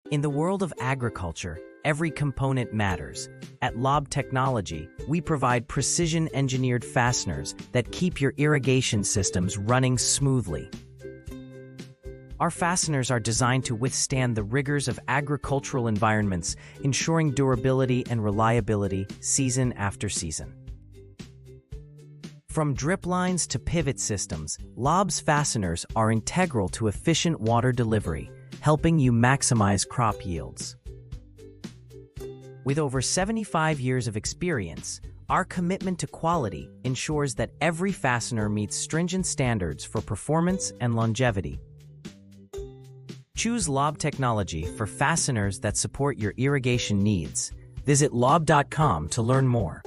In the world of agriculture, every component matters. At Laube Technology, we provide precision-engineered fasteners that keep your irrigation systems running smoothly. Our fasteners are designed to withstand the rigors of agricultural environments, ensuring durability and reliability season after season. From drip lines to pivot systems, Laube's fasteners are integral to efficient water delivery, helping you maximize crop yields. With over 75 years of experience, our commitment to quality ensures that every fastener meets stringent standards for performance and longevity. Choose Laube Technology for fasteners that support your irrigation needs. Visit laube.com to learn more.